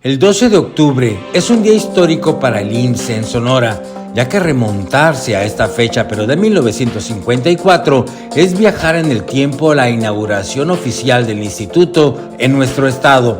El 12 de octubre es un día histórico para el IMSS en Sonora, ya que remontarse a esta fecha, pero de 1954, es viajar en el tiempo a la inauguración oficial del instituto en nuestro estado.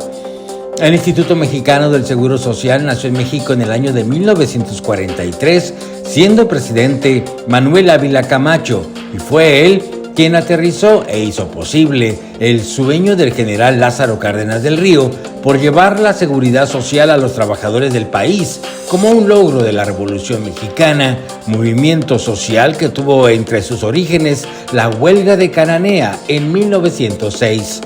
El Instituto Mexicano del Seguro Social nació en México en el año de 1943, siendo presidente Manuel Ávila Camacho, y fue él quien aterrizó e hizo posible el sueño del general Lázaro Cárdenas del Río por llevar la seguridad social a los trabajadores del país como un logro de la Revolución Mexicana, movimiento social que tuvo entre sus orígenes la huelga de Cananea en 1906.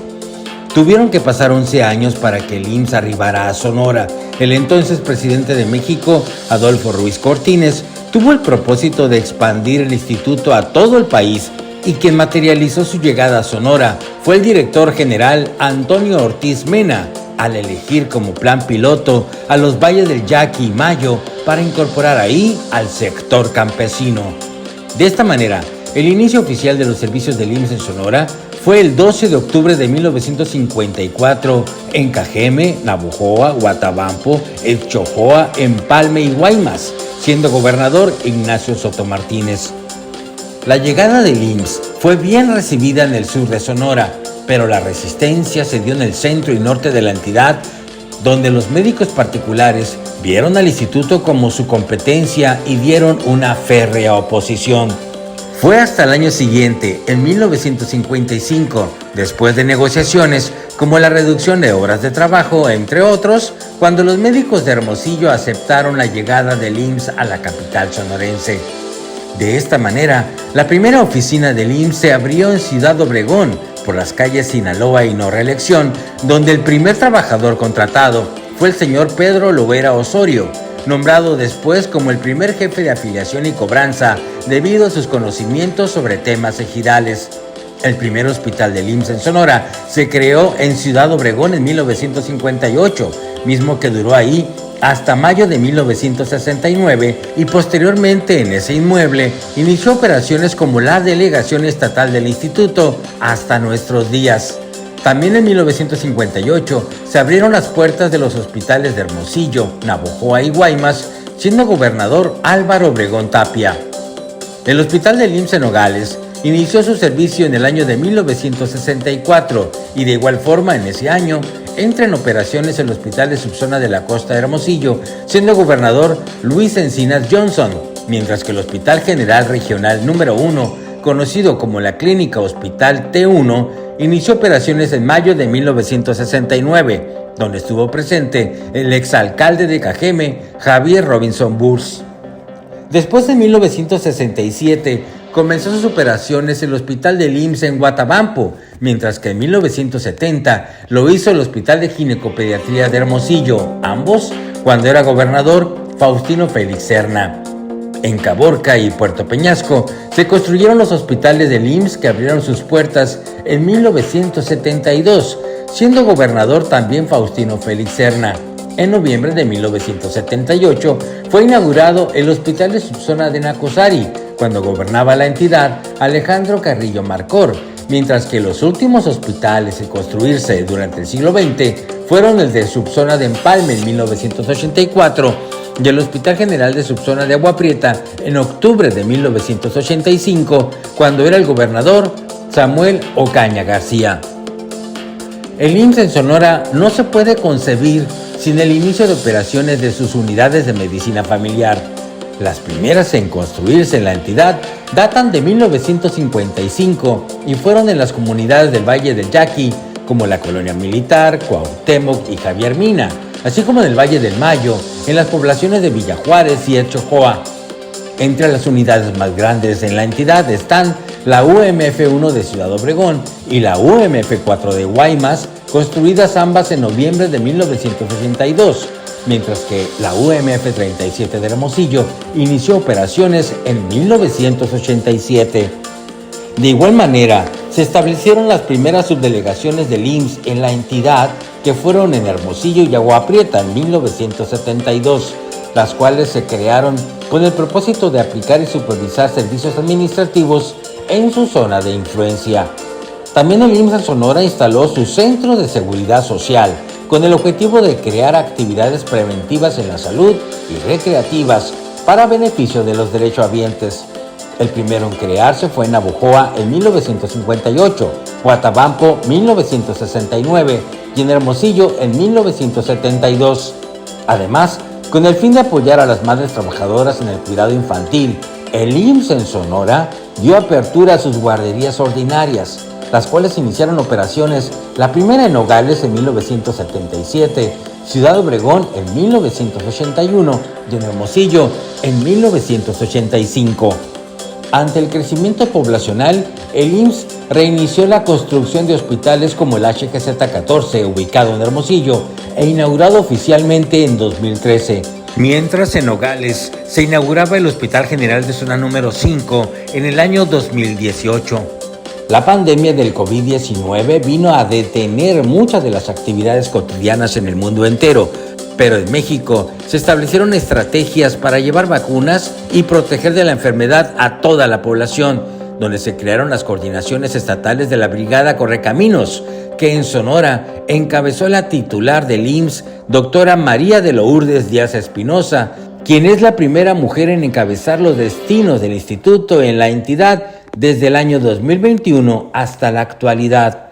Tuvieron que pasar 11 años para que el IMSS arribara a Sonora. El entonces presidente de México, Adolfo Ruiz Cortines, tuvo el propósito de expandir el instituto a todo el país, y quien materializó su llegada a Sonora fue el director general Antonio Ortiz Mena, al elegir como plan piloto a los valles del Yaqui y Mayo para incorporar ahí al sector campesino. De esta manera, el inicio oficial de los servicios del IMSS en Sonora fue el 12 de octubre de 1954 en Cajeme, Navojoa, Guatabampo, Exchojoa, Empalme y Guaymas, siendo gobernador Ignacio Soto Martínez. La llegada del IMSS fue bien recibida en el sur de Sonora, pero la resistencia se dio en el centro y norte de la entidad, donde los médicos particulares vieron al instituto como su competencia y dieron una férrea oposición. Fue hasta el año siguiente, en 1955, después de negociaciones como la reducción de horas de trabajo, entre otros, cuando los médicos de Hermosillo aceptaron la llegada del IMSS a la capital sonorense. De esta manera, la primera oficina del IMSS se abrió en Ciudad Obregón, por las calles Sinaloa y No Reelección, donde el primer trabajador contratado fue el señor Pedro Lovera Osorio, nombrado después como el primer jefe de afiliación y cobranza debido a sus conocimientos sobre temas ejidales. El primer hospital del IMSS en Sonora se creó en Ciudad Obregón en 1958, mismo que duró ahí hasta mayo de 1969, y posteriormente en ese inmueble inició operaciones como la delegación estatal del instituto hasta nuestros días. También en 1958 se abrieron las puertas de los hospitales de Hermosillo, Navojoa y Guaymas, siendo gobernador Álvaro Obregón Tapia. El hospital del IMSS en Nogales inició su servicio en el año de 1964 y de igual forma en ese año entra en operaciones el Hospital de Subzona de la Costa de Hermosillo, siendo gobernador Luis Encinas Johnson, mientras que el Hospital General Regional número 1, conocido como la Clínica Hospital T1, inició operaciones en mayo de 1969, donde estuvo presente el exalcalde de Cajeme, Javier Robinson Burs. Después de 1967, comenzó sus operaciones el Hospital del IMSS en Guatabampo, mientras que en 1970 lo hizo el Hospital de Ginecopediatría de Hermosillo, ambos cuando era gobernador Faustino Félix Serna. En Caborca y Puerto Peñasco se construyeron los hospitales del IMSS que abrieron sus puertas en 1972, siendo gobernador también Faustino Félix Serna. En noviembre de 1978 fue inaugurado el Hospital de Subzona de Nacosari, cuando gobernaba la entidad Alejandro Carrillo Marcor, mientras que los últimos hospitales en construirse durante el siglo XX fueron el de Subzona de Empalme en 1984 y el Hospital General de Subzona de Agua Prieta en octubre de 1985, cuando era el gobernador Samuel Ocaña García. El IMSS en Sonora no se puede concebir sin el inicio de operaciones de sus unidades de medicina familiar. Las primeras en construirse en la entidad datan de 1955 y fueron en las comunidades del Valle del Yaqui, como la Colonia Militar, Cuauhtémoc y Javier Mina, así como en el Valle del Mayo, en las poblaciones de Villa Juárez y Exchojoa. Entre las unidades más grandes en la entidad están la UMF-1 de Ciudad Obregón y la UMF-4 de Guaymas, construidas ambas en noviembre de 1982, mientras que la UMF-37 de Hermosillo inició operaciones en 1987. De igual manera, se establecieron las primeras subdelegaciones del IMSS en la entidad, que fueron en Hermosillo y Agua Prieta en 1972, las cuales se crearon con el propósito de aplicar y supervisar servicios administrativos en su zona de influencia. También el IMSS en Sonora instaló su Centro de Seguridad Social, con el objetivo de crear actividades preventivas en la salud y recreativas para beneficio de los derechohabientes. El primero en crearse fue en Navojoa en 1958, Guatabampo 1969 y en Hermosillo en 1972. Además, con el fin de apoyar a las madres trabajadoras en el cuidado infantil, el IMSS en Sonora dio apertura a sus guarderías ordinarias, las cuales iniciaron operaciones, la primera en Nogales en 1977, Ciudad Obregón en 1981 y en Hermosillo en 1985. Ante el crecimiento poblacional, el IMSS reinició la construcción de hospitales como el HGZ-14, ubicado en Hermosillo, e inaugurado oficialmente en 2013. Mientras en Nogales se inauguraba el Hospital General de Zona número 5 en el año 2018. La pandemia del COVID-19 vino a detener muchas de las actividades cotidianas en el mundo entero, pero en México se establecieron estrategias para llevar vacunas y proteger de la enfermedad a toda la población, donde se crearon las coordinaciones estatales de la Brigada Correcaminos, que en Sonora encabezó la titular del IMSS, doctora María de Lourdes Díaz Espinosa, quien es la primera mujer en encabezar los destinos del instituto en la entidad desde el año 2021 hasta la actualidad.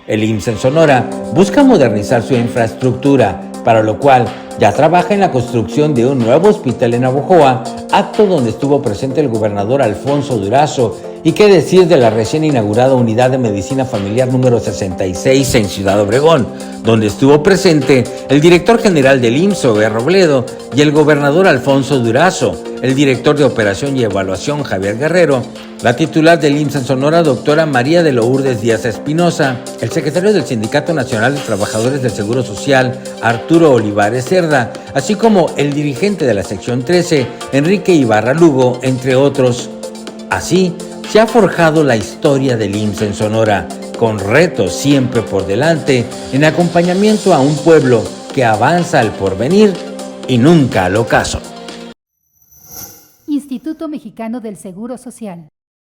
El IMSS en Sonora busca modernizar su infraestructura, para lo cual ya trabaja en la construcción de un nuevo hospital en Navojoa, acto donde estuvo presente el gobernador Alfonso Durazo, y qué decir de la recién inaugurada Unidad de Medicina Familiar número 66 en Ciudad Obregón, donde estuvo presente el director general del IMSS, Zoé Robledo, y el gobernador Alfonso Durazo, el director de Operación y Evaluación, Javier Guerrero, la titular del IMSS en Sonora, doctora María de Lourdes Díaz Espinosa, el secretario del Sindicato Nacional de Trabajadores del Seguro Social, Arturo Olivares Cerda, así como el dirigente de la sección 13, Enrique Ibarra Lugo, entre otros. Así, se ha forjado la historia del IMSS en Sonora, con retos siempre por delante, en acompañamiento a un pueblo que avanza al porvenir y nunca al ocaso. Instituto Mexicano del Seguro Social.